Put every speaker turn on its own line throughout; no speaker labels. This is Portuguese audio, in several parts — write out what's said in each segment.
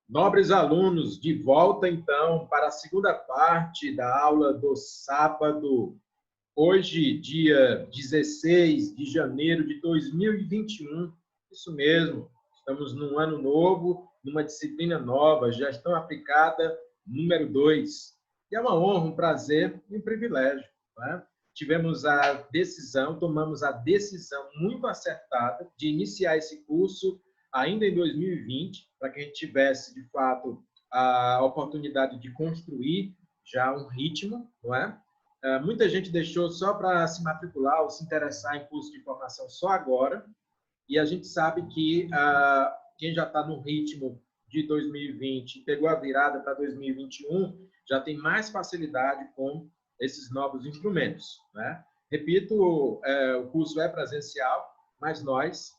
Nobres alunos, de volta então para a segunda parte da aula do sábado, hoje, dia 16 de janeiro de 2021. Isso mesmo, estamos num ano novo, numa disciplina nova, gestão aplicada número 2. E é uma honra, um prazer e um privilégio, né? Tomamos a decisão muito acertada de iniciar esse curso ainda em 2020, para que a gente tivesse, de fato, a oportunidade de construir já um ritmo, não é? Muita gente deixou só para se matricular ou se interessar em curso de formação só agora, e a gente sabe que quem já está no ritmo de 2020, pegou a virada para 2021, já tem mais facilidade com esses novos instrumentos, né? Repito, o curso é presencial, mas nós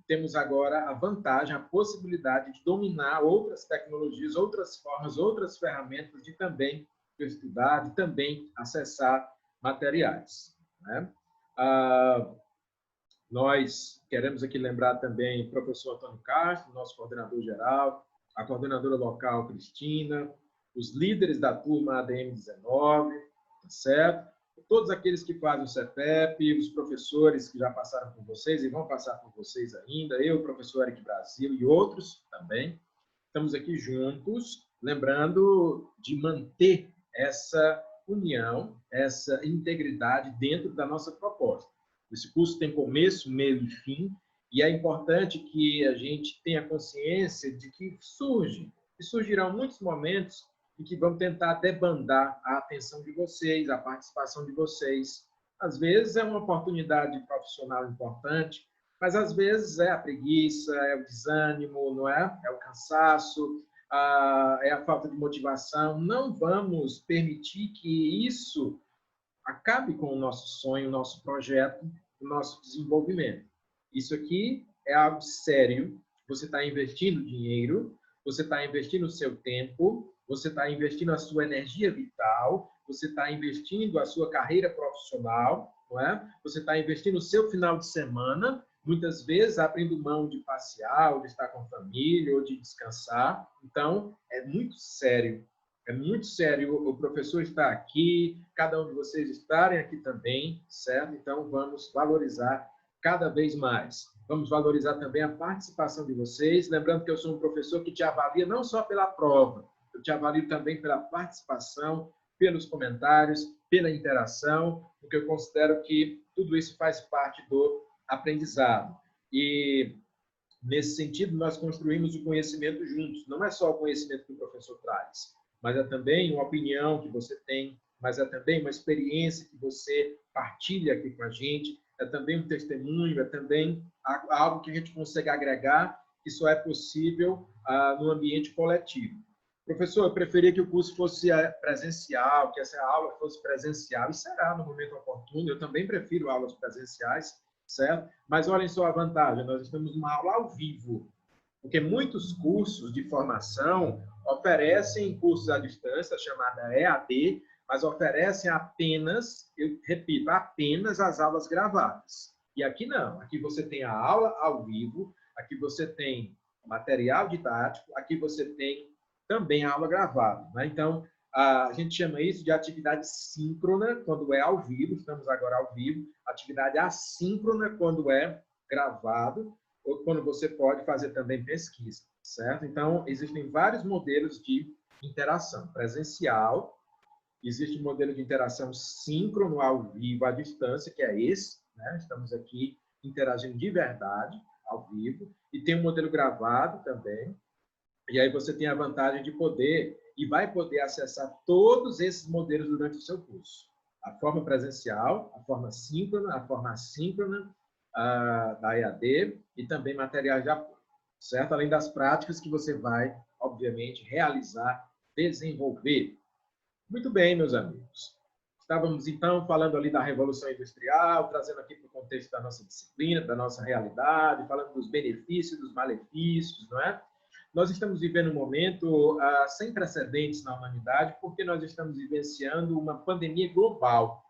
temos agora a vantagem, a possibilidade de dominar outras tecnologias, outras formas, outras ferramentas de também estudar, de também acessar materiais, né? Nós queremos aqui lembrar também o professor Antônio Castro, nosso coordenador geral, a coordenadora local, Cristina, os líderes da turma ADM19, tá certo? Todos aqueles que fazem o CETEP, os professores que já passaram por vocês e vão passar por vocês ainda, eu, o professor Eric Brasil e outros também, estamos aqui juntos, lembrando de manter essa união, essa integridade dentro da nossa proposta. Esse curso tem começo, meio e fim, e é importante que a gente tenha consciência de que surgirão muitos momentos em que vão tentar debandar a atenção de vocês, a participação de vocês. Às vezes é uma oportunidade profissional importante, mas às vezes é a preguiça, é o desânimo, não é? É o cansaço, é a falta de motivação. Não vamos permitir que isso acabe com o nosso sonho, o nosso projeto, o nosso desenvolvimento. Isso aqui é algo sério. Você está investindo dinheiro, você está investindo o seu tempo, você está investindo a sua energia vital, você está investindo a sua carreira profissional, não é? Você está investindo o seu final de semana, muitas vezes abrindo mão de passear, ou de estar com a família, ou de descansar. Então, é muito sério. É muito sério, o professor está aqui, cada um de vocês estarem aqui também, certo? Então, vamos valorizar cada vez mais. Vamos valorizar também a participação de vocês, lembrando que eu sou um professor que te avalia não só pela prova, eu te avalio também pela participação, pelos comentários, pela interação, porque eu considero que tudo isso faz parte do aprendizado. E, nesse sentido, nós construímos o conhecimento juntos. Não é só o conhecimento que o professor traz, mas é também uma opinião que você tem, mas é também uma experiência que você partilha aqui com a gente, é também um testemunho, é também algo que a gente consegue agregar, que só é possível no ambiente coletivo. Professor, eu preferia que o curso fosse presencial, que essa aula fosse presencial, e será no momento oportuno. Eu também prefiro aulas presenciais, certo? Mas olhem só a vantagem, nós estamos numa aula ao vivo, porque muitos cursos de formação oferecem cursos à distância, chamada EAD, mas oferecem apenas, eu repito, apenas as aulas gravadas. E aqui não, aqui você tem a aula ao vivo, aqui você tem material didático, aqui você tem também a aula gravada, né? Então, a gente chama isso de atividade síncrona, quando é ao vivo, estamos agora ao vivo, atividade assíncrona, quando é gravado, ou quando você pode fazer também pesquisa, certo? Então, existem vários modelos de interação. Presencial, existe um modelo de interação síncrono, ao vivo, à distância, que é esse, né? Estamos aqui interagindo de verdade, ao vivo, e tem um modelo gravado também, e aí você tem a vantagem de poder, e vai poder acessar todos esses modelos durante o seu curso. A forma presencial, a forma síncrona, a forma assíncrona, da EAD e também materiais de apoio, certo? Além das práticas que você vai, obviamente, realizar, desenvolver. Muito bem, meus amigos. Estávamos, então, falando ali da Revolução Industrial, trazendo aqui para o contexto da nossa disciplina, da nossa realidade, falando dos benefícios, dos malefícios, não é? Nós estamos vivendo um momento sem precedentes na humanidade, porque nós estamos vivenciando uma pandemia global.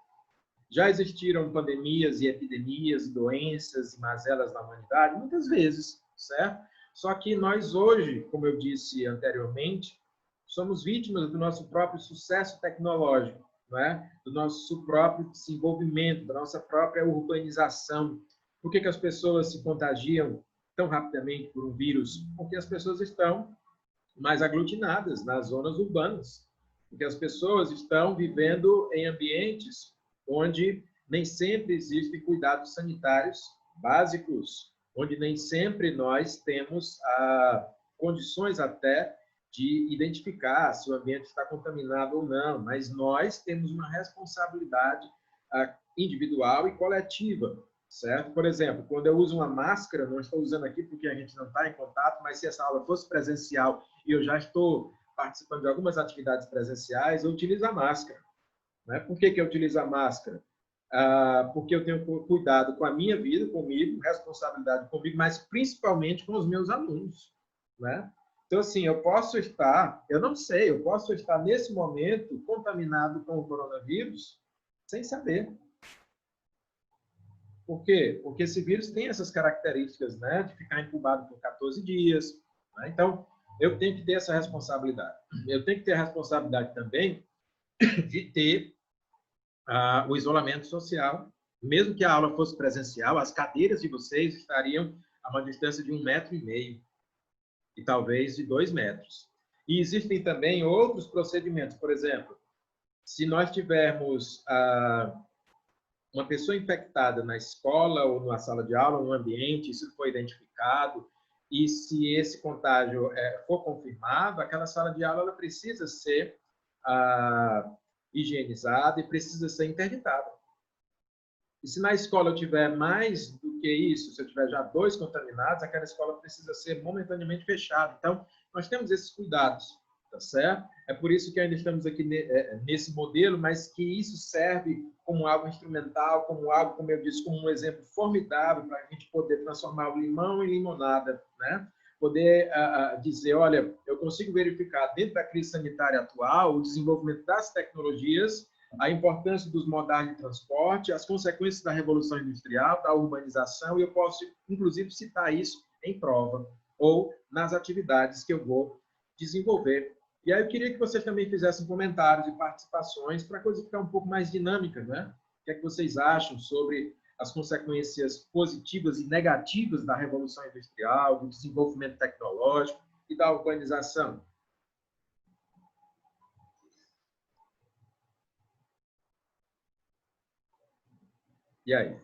Já existiram pandemias e epidemias, doenças e mazelas na humanidade, muitas vezes, certo? Só que nós hoje, como eu disse anteriormente, somos vítimas do nosso próprio sucesso tecnológico, não é? Do nosso próprio desenvolvimento, da nossa própria urbanização. Por que as pessoas se contagiam tão rapidamente por um vírus? Porque as pessoas estão mais aglutinadas nas zonas urbanas, porque as pessoas estão vivendo em ambientes onde nem sempre existem cuidados sanitários básicos, onde nem sempre nós temos condições até de identificar se o ambiente está contaminado ou não, mas nós temos uma responsabilidade individual e coletiva, certo? Por exemplo, quando eu uso uma máscara, não estou usando aqui porque a gente não está em contato, mas se essa aula fosse presencial e eu já estou participando de algumas atividades presenciais, eu utilizo a máscara. Né? Por que eu utilizo a máscara? Porque eu tenho cuidado com a minha vida, comigo, responsabilidade comigo, mas principalmente com os meus alunos. Né? Então, assim, eu posso estar, eu não sei, eu posso estar nesse momento contaminado com o coronavírus sem saber. Por quê? Porque esse vírus tem essas características, né, de ficar incubado por 14 dias. Né? Então, eu tenho que ter essa responsabilidade. Eu tenho que ter a responsabilidade também de ter o isolamento social. Mesmo que a aula fosse presencial, as cadeiras de vocês estariam a uma distância de 1,5 metro e talvez de 2 metros. E existem também outros procedimentos. Por exemplo, se nós tivermos uma pessoa infectada na escola ou na sala de aula, no ambiente, isso foi identificado, e se esse contágio for confirmado, aquela sala de aula ela precisa ser higienizada e precisa ser interditada. E se na escola eu tiver mais do que isso, se eu tiver já 2 contaminados, aquela escola precisa ser momentaneamente fechada. Então, nós temos esses cuidados, tá certo? É por isso que ainda estamos aqui nesse modelo, mas que isso serve como algo instrumental, como algo, como eu disse, como um exemplo formidável para a gente poder transformar o limão em limonada, né? Poder dizer, olha, eu consigo verificar dentro da crise sanitária atual o desenvolvimento das tecnologias, a importância dos modais de transporte, as consequências da revolução industrial, da urbanização, e eu posso, inclusive, citar isso em prova ou nas atividades que eu vou desenvolver. E aí eu queria que vocês também fizessem comentários e participações para a coisa ficar um pouco mais dinâmica, né? O que é que vocês acham sobre as consequências positivas e negativas da revolução industrial, do desenvolvimento tecnológico e da urbanização? E aí?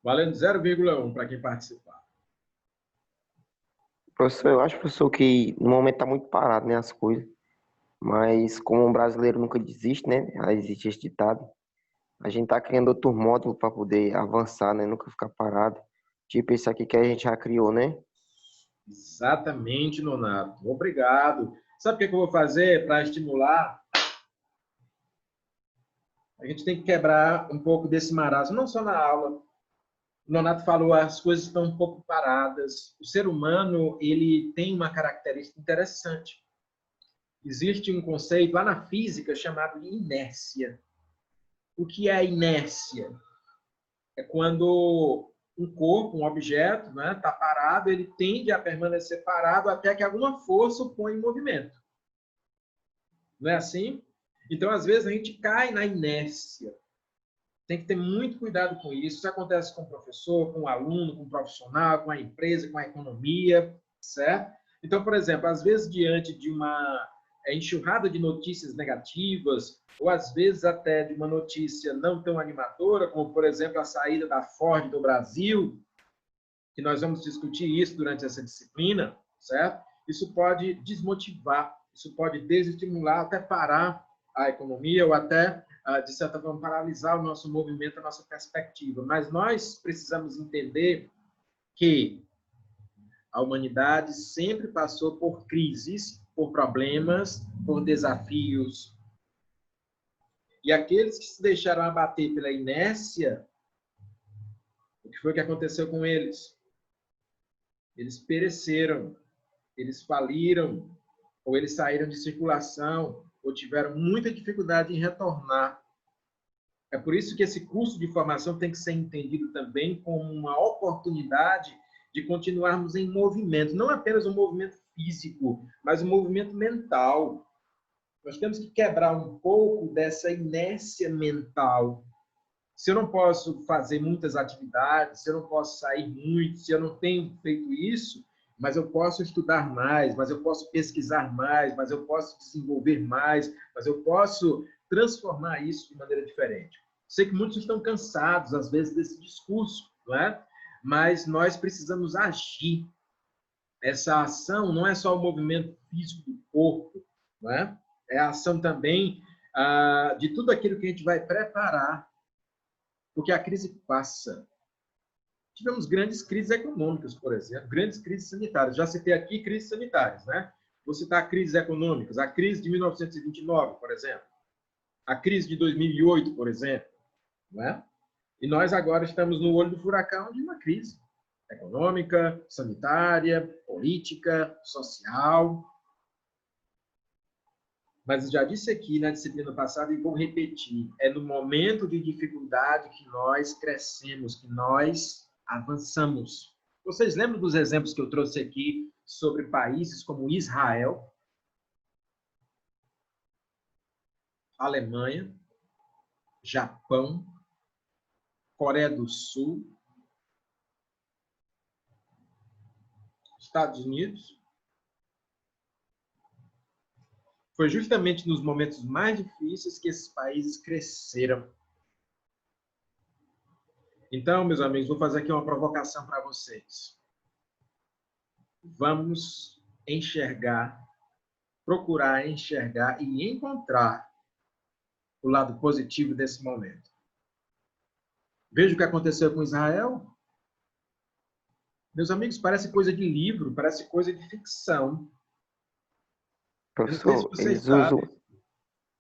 Valendo 0,1 para quem participar.
Professor, eu acho, professor, que no momento está muito parado, né, as coisas. Mas como um brasileiro nunca desiste, né? Existe esse ditado. A gente tá criando outro módulo para poder avançar, né? Nunca ficar parado. Tipo esse aqui que a gente já criou, né?
Exatamente, Nonato. Obrigado. Sabe o que eu vou fazer para estimular? A gente tem que quebrar um pouco desse marasmo, não só na aula. O Nonato falou, as coisas estão um pouco paradas. O ser humano, ele tem uma característica interessante. Existe um conceito lá na física chamado de inércia. O que é inércia? É quando um corpo, um objeto, né, está parado, ele tende a permanecer parado até que alguma força o põe em movimento. Não é assim? Então, às vezes, a gente cai na inércia. Tem que ter muito cuidado com isso. Isso acontece com o professor, com o aluno, com o profissional, com a empresa, com a economia, certo? Então, por exemplo, às vezes, diante de uma enxurrada de notícias negativas, ou às vezes até de uma notícia não tão animadora, como, por exemplo, a saída da Ford do Brasil, que nós vamos discutir isso durante essa disciplina, certo? Isso pode desmotivar, isso pode desestimular, até parar a economia, ou até, de certa forma, paralisar o nosso movimento, a nossa perspectiva. Mas nós precisamos entender que a humanidade sempre passou por crises, por problemas, por desafios. E aqueles que se deixaram abater pela inércia, o que foi que aconteceu com eles? Eles pereceram, eles faliram, ou eles saíram de circulação, ou tiveram muita dificuldade em retornar. É por isso que esse curso de formação tem que ser entendido também como uma oportunidade de continuarmos em movimento, não apenas um movimento físico, mas um movimento mental. Nós temos que quebrar um pouco dessa inércia mental. Se eu não posso fazer muitas atividades, se eu não posso sair muito, se eu não tenho feito isso, mas eu posso estudar mais, mas eu posso pesquisar mais, mas eu posso desenvolver mais, mas eu posso transformar isso de maneira diferente. Sei que muitos estão cansados, às vezes, desse discurso, não é? Mas nós precisamos agir. Essa ação não é só o movimento físico do corpo, não é? É a ação também de tudo aquilo que a gente vai preparar, porque a crise passa. Tivemos grandes crises econômicas, por exemplo, grandes crises sanitárias. Já citei aqui crises sanitárias, né? Vou citar crises econômicas. A crise de 1929, por exemplo. A crise de 2008, por exemplo. Não é? E nós agora estamos no olho do furacão de uma crise econômica, sanitária, política, social. Mas já disse aqui na disciplina passada e vou repetir, é no momento de dificuldade que nós crescemos, que nós avançamos. Vocês lembram dos exemplos que eu trouxe aqui sobre países como Israel, Alemanha, Japão, Coreia do Sul, Estados Unidos? Foi justamente nos momentos mais difíceis que esses países cresceram. Então, meus amigos, vou fazer aqui uma provocação para vocês. Vamos enxergar, procurar enxergar e encontrar o lado positivo desse momento. Veja o que aconteceu com Israel. Meus amigos, parece coisa de livro, parece coisa de ficção.
Professor,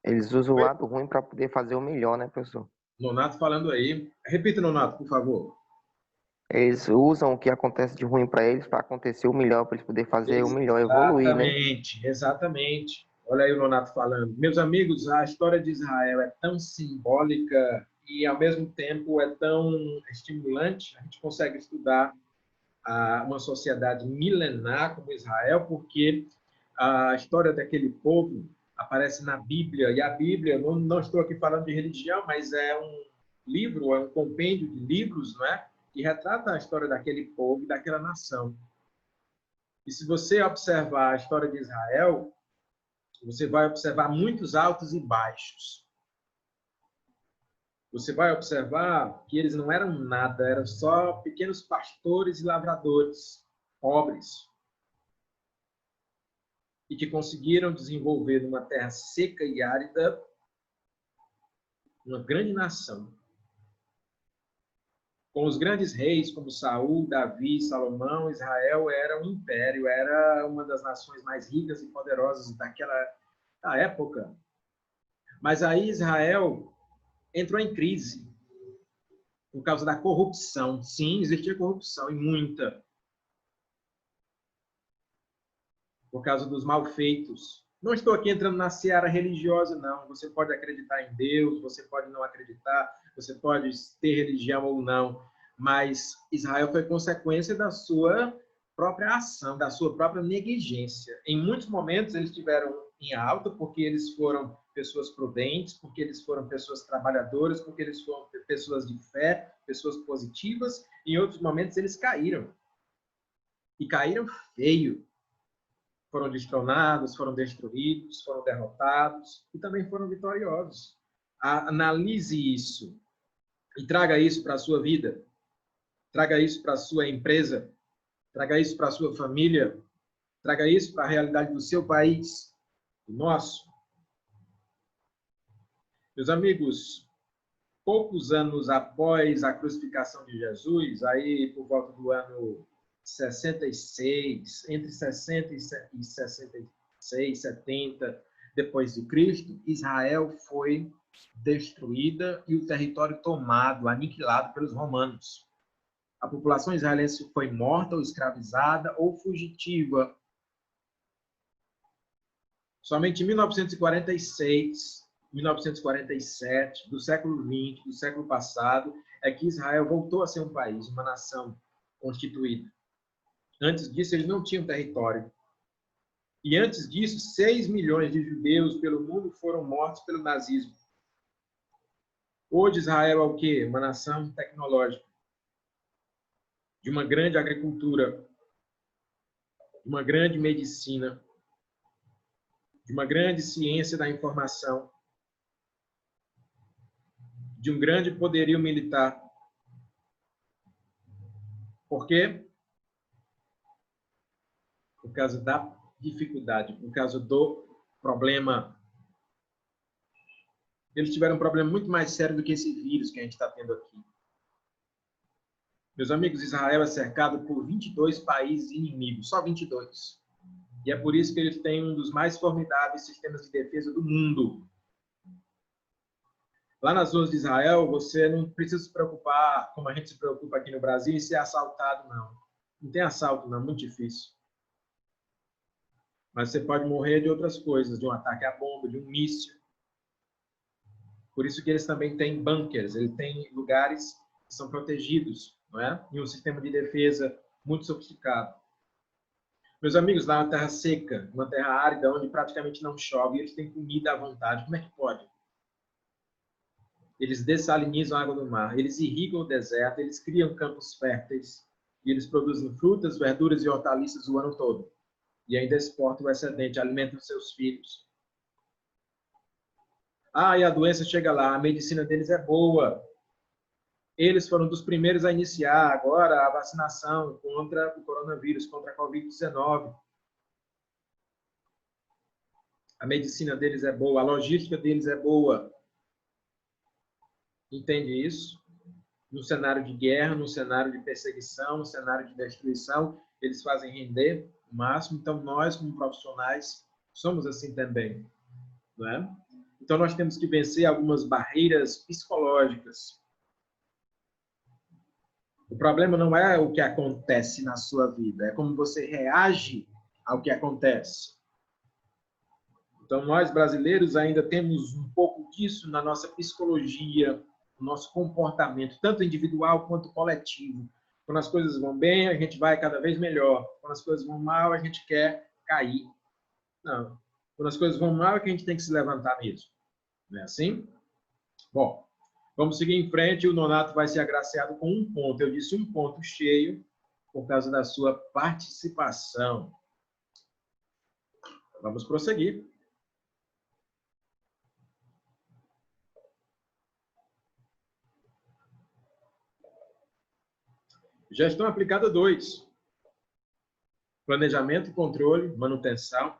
eles usam o lado ruim para poder fazer o melhor, né, professor?
Nonato falando aí. Repita, Nonato, por favor.
Eles usam o que acontece de ruim para eles para acontecer o melhor, para eles poderem fazer o melhor, evoluir, né?
Exatamente, exatamente. Olha aí o Nonato falando. Meus amigos, a história de Israel é tão simbólica e, ao mesmo tempo, é tão estimulante. A gente consegue estudar uma sociedade milenar como Israel, porque a história daquele povo aparece na Bíblia, e a Bíblia, não estou aqui falando de religião, mas é um livro, é um compêndio de livros, não é? Que retrata a história daquele povo e daquela nação. E se você observar a história de Israel, você vai observar muitos altos e baixos. Você vai observar que eles não eram nada, eram só pequenos pastores e lavradores, pobres, e que conseguiram desenvolver numa terra seca e árida uma grande nação. Com os grandes reis como Saul, Davi, Salomão, Israel era um império, era uma das nações mais ricas e poderosas da época. Mas aí Israel entrou em crise por causa da corrupção. Sim, existia corrupção, e muita. Por causa dos malfeitos. Não estou aqui entrando na seara religiosa, não. Você pode acreditar em Deus, você pode não acreditar, você pode ter religião ou não, mas Israel foi consequência da sua própria ação, da sua própria negligência. Em muitos momentos eles estiveram em alta porque eles foram pessoas prudentes, porque eles foram pessoas trabalhadoras, porque eles foram pessoas de fé, pessoas positivas. Em outros momentos eles caíram. E caíram feio. Foram destronados, foram destruídos, foram derrotados e também foram vitoriosos. Analise isso e traga isso para a sua vida, traga isso para a sua empresa, traga isso para a sua família, traga isso para a realidade do seu país, do nosso. Meus amigos, poucos anos após a crucificação de Jesus, aí por volta do ano 66, entre 60 e 66, 70 depois de Cristo, Israel foi destruída e o território tomado, aniquilado pelos romanos. A população israelense foi morta ou escravizada ou fugitiva. Somente em 1946, 1947, do século XX, do século passado, é que Israel voltou a ser um país, uma nação constituída. Antes disso, eles não tinham território. E antes disso, 6 milhões de judeus pelo mundo foram mortos pelo nazismo. Hoje, Israel é o quê? Uma nação tecnológica, de uma grande agricultura, de uma grande medicina, de uma grande ciência da informação, de um grande poderio militar. Por quê? Por causa da dificuldade, por causa do problema. Eles tiveram um problema muito mais sério do que esse vírus que a gente está tendo aqui. Meus amigos, Israel é cercado por 22 países inimigos, só 22. E é por isso que eles têm um dos mais formidáveis sistemas de defesa do mundo. Lá nas ruas de Israel, você não precisa se preocupar, como a gente se preocupa aqui no Brasil, em ser assaltado, não. Não tem assalto, não, muito difícil. Mas você pode morrer de outras coisas, de um ataque à bomba, de um míssil. Por isso que eles também têm bunkers, eles têm lugares que são protegidos, não é? E um sistema de defesa muito sofisticado. Meus amigos, lá na terra seca, uma terra árida, onde praticamente não chove, eles têm comida à vontade. Como é que pode? Eles dessalinizam a água do mar, eles irrigam o deserto, eles criam campos férteis, e eles produzem frutas, verduras e hortaliças o ano todo. E ainda exportam o excedente, alimentam seus filhos. E a doença chega lá, a medicina deles é boa. Eles foram dos primeiros a iniciar agora a vacinação contra o coronavírus, contra a Covid-19. A medicina deles é boa, a logística deles é boa. Entende isso? No cenário de guerra, no cenário de perseguição, no cenário de destruição, eles fazem render o máximo. Então, nós, como profissionais, somos assim também, não é? Então, nós temos que vencer algumas barreiras psicológicas. O problema não é o que acontece na sua vida, é como você reage ao que acontece. Então, nós brasileiros ainda temos um pouco disso na nossa psicologia, no nosso comportamento, tanto individual quanto coletivo. Quando as coisas vão bem, a gente vai cada vez melhor. Quando as coisas vão mal, a gente quer cair. Não. Quando as coisas vão mal, é que a gente tem que se levantar mesmo. Não é assim? Bom, vamos seguir em frente. O Nonato vai ser agraciado com um ponto. Eu disse um ponto cheio por causa da sua participação. Vamos prosseguir. Gestão aplicada 2. Planejamento, controle, manutenção.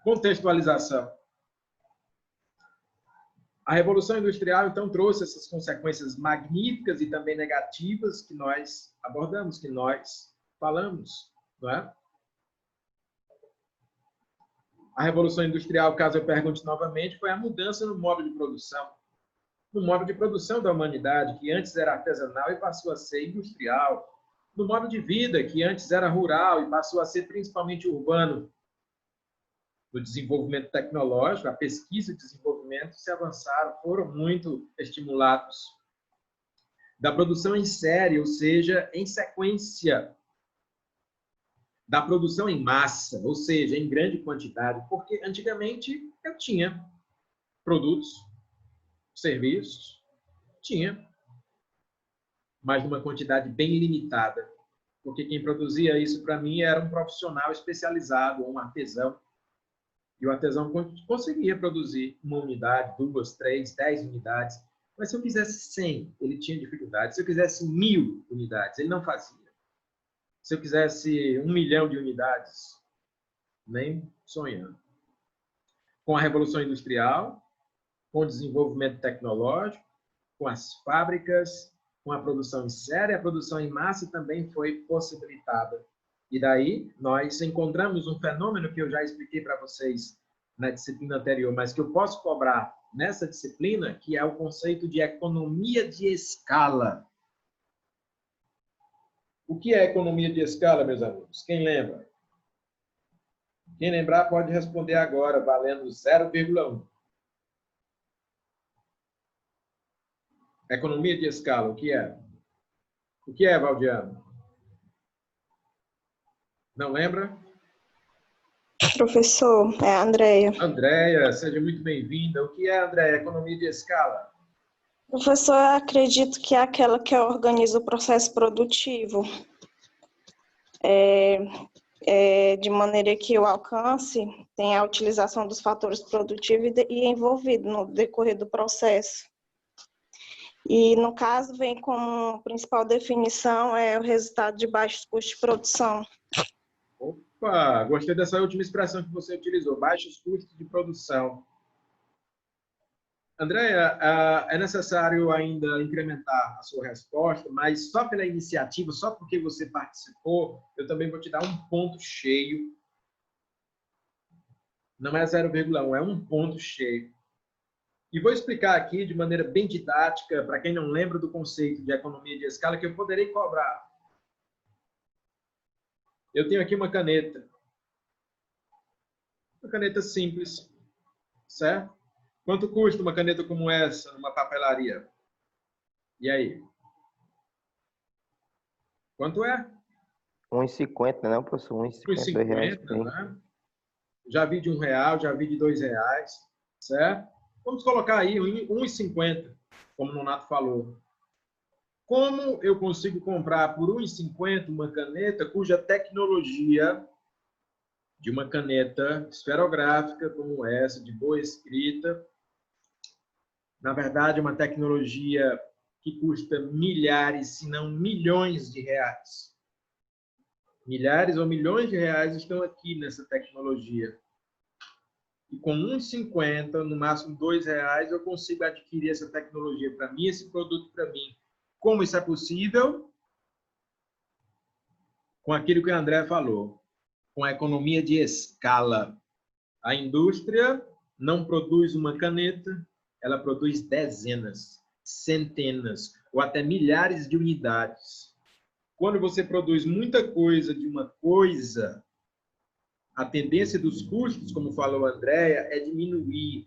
Contextualização. A Revolução Industrial, então, trouxe essas consequências magníficas e também negativas que nós abordamos, que nós falamos, não é? A Revolução Industrial, caso eu pergunte novamente, foi a mudança no modo de produção. No modo de produção da humanidade, que antes era artesanal e passou a ser industrial. No modo de vida, que antes era rural e passou a ser principalmente urbano. No desenvolvimento tecnológico, a pesquisa e desenvolvimento se avançaram, foram muito estimulados. Da produção em série, ou seja, em sequência. Da produção em massa, ou seja, em grande quantidade, porque antigamente eu tinha produtos, serviços, tinha, mas numa quantidade bem limitada, porque quem produzia isso para mim era um profissional especializado, um artesão, e o artesão conseguia produzir uma unidade, 2, 3, 10 unidades, mas se eu quisesse 100, ele tinha dificuldade, se eu quisesse 1000 unidades, ele não fazia. Se eu quisesse 1 milhão de unidades, nem sonhando. Com a Revolução Industrial, com o desenvolvimento tecnológico, com as fábricas, com a produção em série, a produção em massa também foi possibilitada. E daí nós encontramos um fenômeno que eu já expliquei para vocês na disciplina anterior, mas que eu posso cobrar nessa disciplina, que é o conceito de economia de escala. O que é economia de escala, meus amigos? Quem lembra? Quem lembrar pode responder agora, valendo 0,1. Economia de escala, o que é? O que é, Valdiano? Não lembra?
Professor, é a Andréia.
Andréia, seja muito bem-vinda. O que é, Andréia, economia de escala?
Professor, eu acredito que é aquela que organiza o processo produtivo, de maneira que o alcance tenha a utilização dos fatores produtivos e envolvido no decorrer do processo. E, no caso, vem como principal definição o resultado de baixos custos de produção.
Opa, gostei dessa última expressão que você utilizou, baixos custos de produção. Andréia, é necessário ainda incrementar a sua resposta, mas só pela iniciativa, só porque você participou, eu também vou te dar um ponto cheio. Não é 0,1, é um ponto cheio. E vou explicar aqui de maneira bem didática, para quem não lembra do conceito de economia de escala, que eu poderei cobrar. Eu tenho aqui uma caneta. Uma caneta simples, certo? Quanto custa uma caneta como essa numa papelaria? E aí? Quanto é?
1,50, né, professor? 1,50, R$2.
1,50, né? Já vi de R$1, já vi de R$2, certo? Vamos colocar aí 1,50, como o Nonato falou. Como eu consigo comprar por R$1,50 uma caneta cuja tecnologia de uma caneta esferográfica como essa, de boa escrita, na verdade, é uma tecnologia que custa milhares, se não milhões de reais. Milhares ou milhões de reais estão aqui nessa tecnologia. E com 1,50, no máximo R$2, eu consigo adquirir essa tecnologia para mim, esse produto para mim. Como isso é possível? Com aquilo que o André falou, com a economia de escala. A indústria não produz uma caneta, ela produz dezenas, centenas ou até milhares de unidades. Quando você produz muita coisa de uma coisa, a tendência dos custos, como falou a Andréia, é diminuir.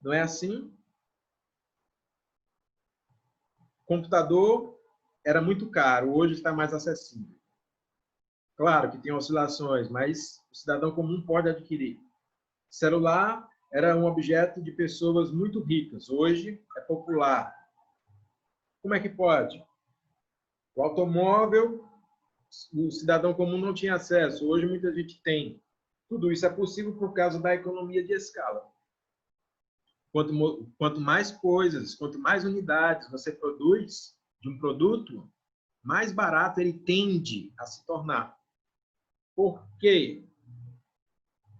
Não é assim? O computador era muito caro, hoje está mais acessível. Claro que tem oscilações, mas o cidadão comum pode adquirir. Celular era um objeto de pessoas muito ricas, hoje é popular. Como é que pode? O automóvel, o cidadão comum não tinha acesso, hoje muita gente tem. Tudo isso é possível por causa da economia de escala. Quanto mais coisas, quanto mais unidades você produz de um produto, mais barato ele tende a se tornar. Por quê?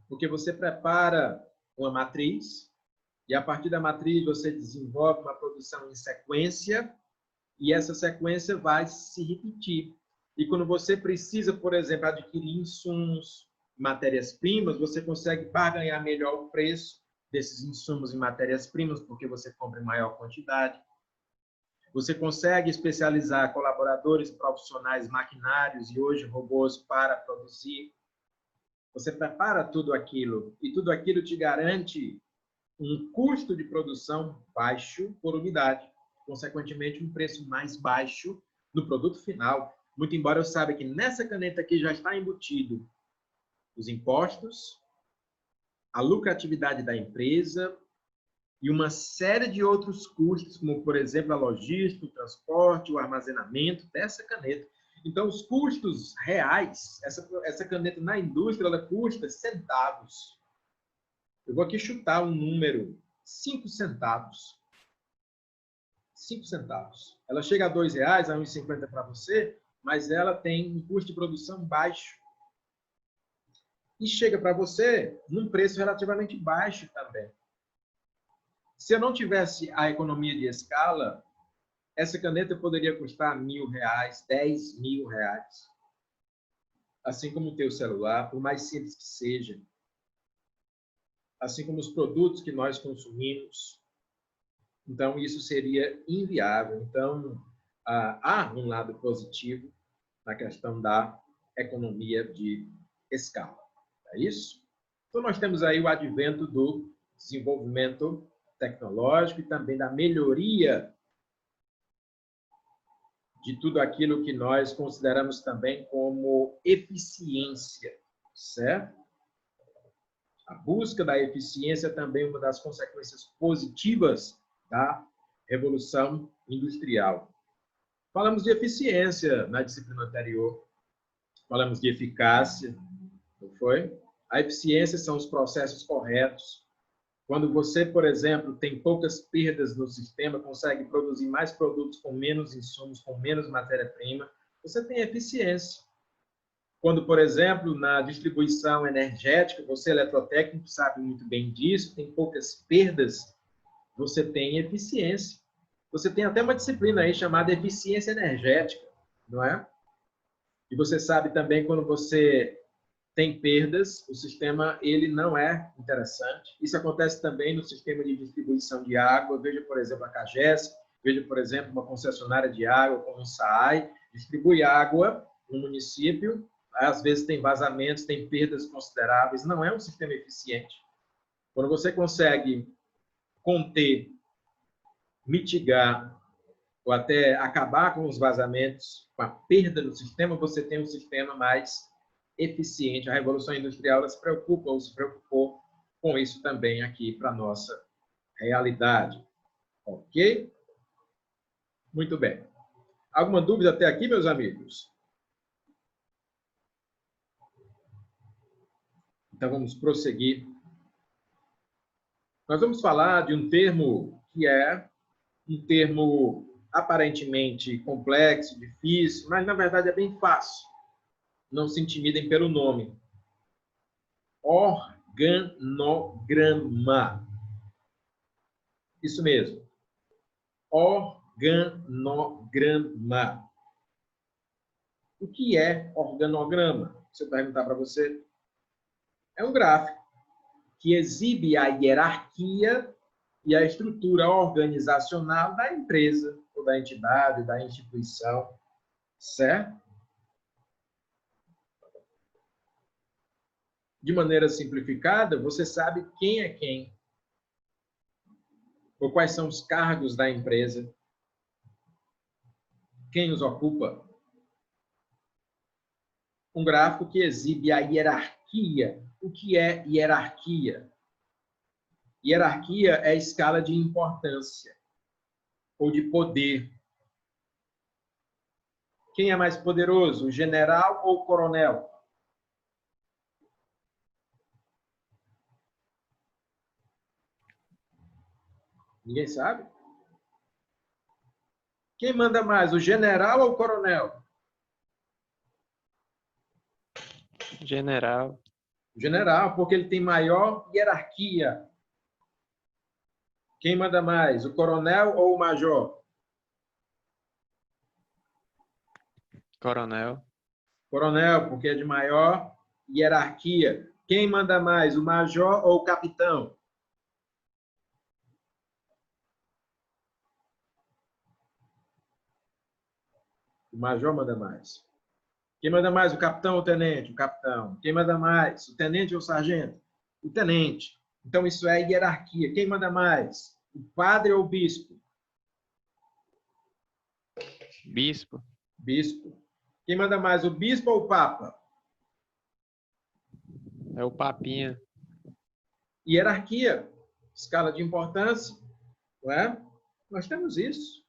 Porque você prepara uma matriz e, a partir da matriz, você desenvolve uma produção em sequência e essa sequência vai se repetir. E quando você precisa, por exemplo, adquirir insumos, matérias-primas, você consegue barganhar melhor o preço desses insumos e matérias-primas, porque você compra em maior quantidade. Você consegue especializar colaboradores, profissionais, maquinários e hoje robôs para produzir. Você prepara tudo aquilo e tudo aquilo te garante um custo de produção baixo por unidade, consequentemente um preço mais baixo no produto final. Muito embora eu saiba que nessa caneta aqui já está embutido os impostos, a lucratividade da empresa e uma série de outros custos, como, por exemplo, a logística, o transporte, o armazenamento dessa caneta. Então, os custos reais, essa caneta na indústria, ela custa centavos. Eu vou aqui chutar um número, 5 centavos. 5 centavos. Ela chega a R$2, a 1,50 para você, mas ela tem um custo de produção baixo. E chega para você num preço relativamente baixo também. Se eu não tivesse a economia de escala, essa caneta poderia custar R$1.000, R$10.000. Assim como o teu celular, por mais simples que seja. Assim como os produtos que nós consumimos. Então, isso seria inviável. Então, há um lado positivo na questão da economia de escala. É isso? Então, nós temos aí o advento do desenvolvimento tecnológico e também da melhoria de tudo aquilo que nós consideramos também como eficiência, certo? A busca da eficiência é também uma das consequências positivas da Revolução Industrial. Falamos de eficiência na disciplina anterior, falamos de eficácia, não foi? A eficiência são os processos corretos. Quando você, por exemplo, tem poucas perdas no sistema, consegue produzir mais produtos com menos insumos, com menos matéria-prima, você tem eficiência. Quando, por exemplo, na distribuição energética, você eletrotécnico sabe muito bem disso, tem poucas perdas, você tem eficiência. Você tem até uma disciplina aí chamada eficiência energética, não é? E você sabe também quando você tem perdas, o sistema ele não é interessante. Isso acontece também no sistema de distribuição de água. Veja, por exemplo, a CAGES, veja, por exemplo, uma concessionária de água como o SAAI, distribui água no município, às vezes tem vazamentos, tem perdas consideráveis, não é um sistema eficiente. Quando você consegue conter, mitigar ou até acabar com os vazamentos, com a perda do sistema, você tem um sistema mais eficiente. A Revolução Industrial ela se preocupa ou se preocupou com isso também aqui para a nossa realidade. Ok? Muito bem. Alguma dúvida até aqui, meus amigos? Então, vamos prosseguir. Nós vamos falar de um termo que é um termo aparentemente complexo, difícil, mas, na verdade, é bem fácil. Não se intimidem pelo nome. Organograma. Isso mesmo. Organograma. O que é organograma? Se eu perguntar para você, é um gráfico que exibe a hierarquia e a estrutura organizacional da empresa, ou da entidade, da instituição, certo? De maneira simplificada, você sabe quem é quem, ou quais são os cargos da empresa, quem os ocupa. Um gráfico que exibe a hierarquia. O que é hierarquia? Hierarquia é escala de importância ou de poder. Quem é mais poderoso, o general ou o coronel? Ninguém sabe? Quem manda mais, o general ou o coronel?
General.
O general, porque ele tem maior hierarquia. Quem manda mais, o coronel ou o major?
Coronel.
Coronel, porque é de maior hierarquia. Quem manda mais, o major ou o capitão? O major manda mais. Quem manda mais, o capitão ou o tenente? O capitão. Quem manda mais, o tenente ou o sargento? O tenente. Então, isso é hierarquia. Quem manda mais, o padre ou o bispo?
Bispo.
Bispo. Quem manda mais, o bispo ou o papa?
É o papinha.
Hierarquia. Escala de importância. Não é? Nós temos isso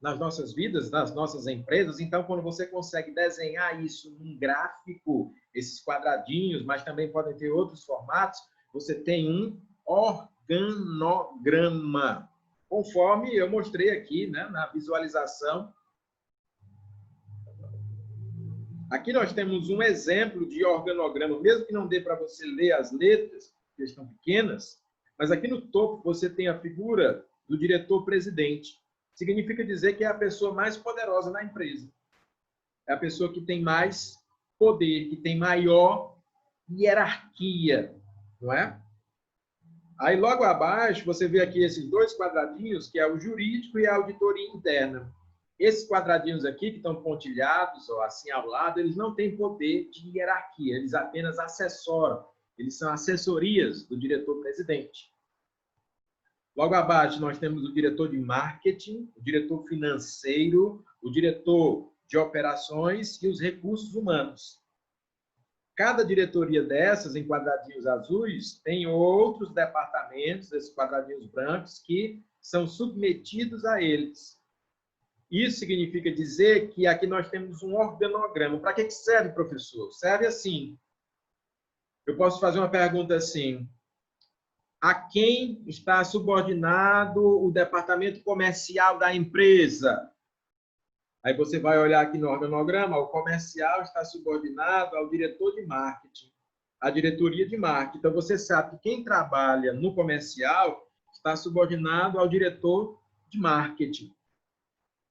nas nossas vidas, nas nossas empresas. Então, quando você consegue desenhar isso num gráfico, esses quadradinhos, mas também podem ter outros formatos, você tem um organograma, conforme eu mostrei aqui, né, na visualização. Aqui nós temos um exemplo de organograma, mesmo que não dê para você ler as letras, que estão pequenas, mas aqui no topo você tem a figura do diretor-presidente. Significa dizer que é a pessoa mais poderosa na empresa. É a pessoa que tem mais poder, que tem maior hierarquia, não é? Aí, logo abaixo, você vê aqui esses dois quadradinhos, que é o jurídico e a auditoria interna. Esses quadradinhos aqui, que estão pontilhados, ou assim ao lado, eles não têm poder de hierarquia, eles apenas assessoram. Eles são assessorias do diretor-presidente. Logo abaixo, nós temos o diretor de marketing, o diretor financeiro, o diretor de operações e os recursos humanos. Cada diretoria dessas, em quadradinhos azuis, tem outros departamentos, esses quadradinhos brancos, que são submetidos a eles. Isso significa dizer que aqui nós temos um organograma. Para que serve, professor? Serve assim. Eu posso fazer uma pergunta assim: a quem está subordinado o departamento comercial da empresa? Aí você vai olhar aqui no organograma, o comercial está subordinado ao diretor de marketing, à diretoria de marketing. Então, você sabe que quem trabalha no comercial está subordinado ao diretor de marketing.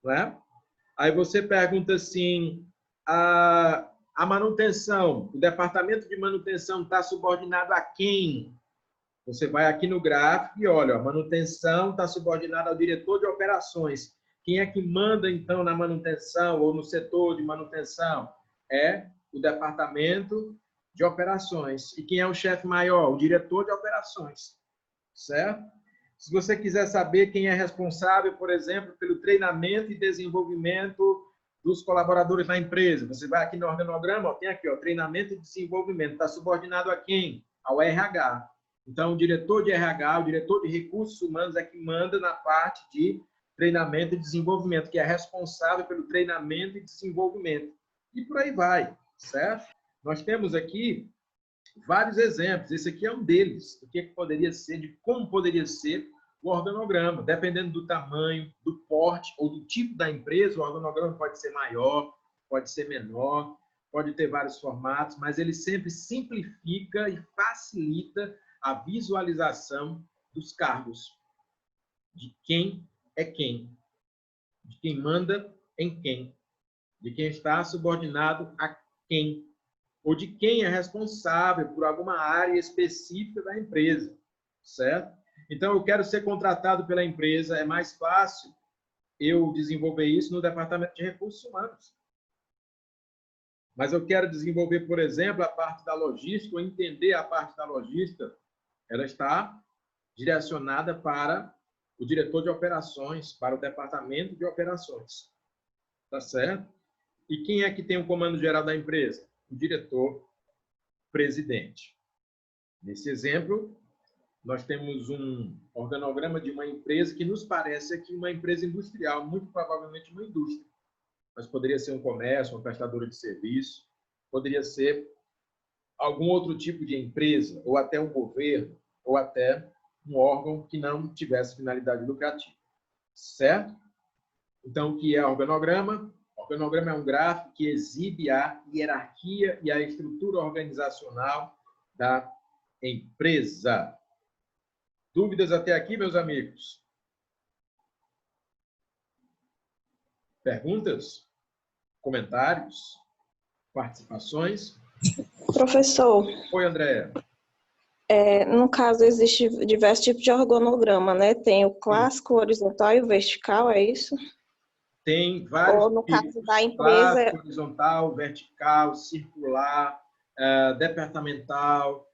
Não é? Aí você pergunta assim, a manutenção, o departamento de manutenção está subordinado a quem? Você vai aqui no gráfico e olha, a manutenção está subordinada ao diretor de operações. Quem é que manda, então, na manutenção ou no setor de manutenção? É o departamento de operações. E quem é o chefe maior? O diretor de operações. Certo? Se você quiser saber quem é responsável, por exemplo, pelo treinamento e desenvolvimento dos colaboradores na empresa, você vai aqui no organograma, ó, tem aqui, ó, treinamento e desenvolvimento. Está subordinado a quem? Ao RH. Então, o diretor de RH, o diretor de recursos humanos é que manda na parte de treinamento e desenvolvimento, que é responsável pelo treinamento e desenvolvimento. E por aí vai, certo? Nós temos aqui vários exemplos. Esse aqui é um deles, do que poderia ser, de como poderia ser o organograma. Dependendo do tamanho, do porte ou do tipo da empresa, o organograma pode ser maior, pode ser menor, pode ter vários formatos, mas ele sempre simplifica e facilita a visualização dos cargos, de quem é quem, de quem manda em quem, de quem está subordinado a quem, ou de quem é responsável por alguma área específica da empresa, certo? Então, eu quero ser contratado pela empresa, é mais fácil eu desenvolver isso no departamento de recursos humanos. Mas eu quero desenvolver, por exemplo, a parte da logística, ou entender a parte da logística, ela está direcionada para o diretor de operações, para o departamento de operações. Tá certo? E quem é que tem o comando geral da empresa? O diretor-presidente. Nesse exemplo, nós temos um organograma de uma empresa que nos parece aqui uma empresa industrial, muito provavelmente uma indústria. Mas poderia ser um comércio, uma prestadora de serviço, poderia ser algum outro tipo de empresa, ou até um governo, ou até um órgão que não tivesse finalidade lucrativa. Certo? Então, o que é organograma? Organograma é um gráfico que exibe a hierarquia e a estrutura organizacional da empresa. Dúvidas até aqui, meus amigos? Perguntas? Comentários? Participações?
Professor,
Oi, Andréa.
no caso, existe diversos tipos de organograma, né? Tem o clássico, o horizontal e o vertical, é isso?
Tem vários
Ou no
tipos,
caso da empresa...
clássico, horizontal, vertical, circular, departamental.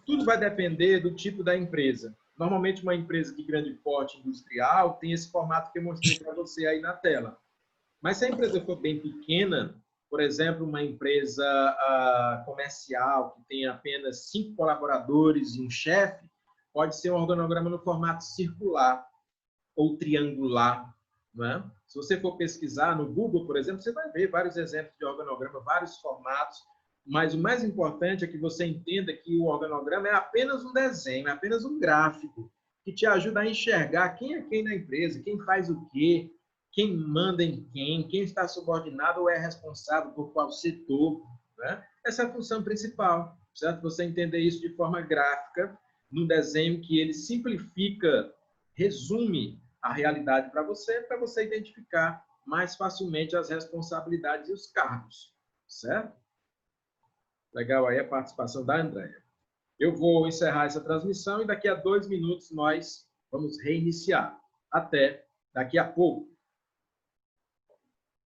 Tudo vai depender do tipo da empresa. Normalmente, uma empresa de grande porte industrial tem esse formato que eu mostrei para você aí na tela. Mas se a empresa for bem pequena, por exemplo, uma empresa comercial que tem apenas 5 colaboradores e um chefe, pode ser um organograma no formato circular ou triangular. Não é? Se você for pesquisar no Google, por exemplo, você vai ver vários exemplos de organograma, vários formatos, mas o mais importante é que você entenda que o organograma é apenas um desenho, é apenas um gráfico que te ajuda a enxergar quem é quem na empresa, quem faz o quê, quem manda em quem está subordinado ou é responsável por qual setor. Né? Essa é a função principal, certo? Você entender isso de forma gráfica, num desenho que ele simplifica, resume a realidade para você identificar mais facilmente as responsabilidades e os cargos, certo? Legal aí a participação da Andréa. Eu vou encerrar essa transmissão e daqui a 2 minutos nós vamos reiniciar. Até daqui a pouco.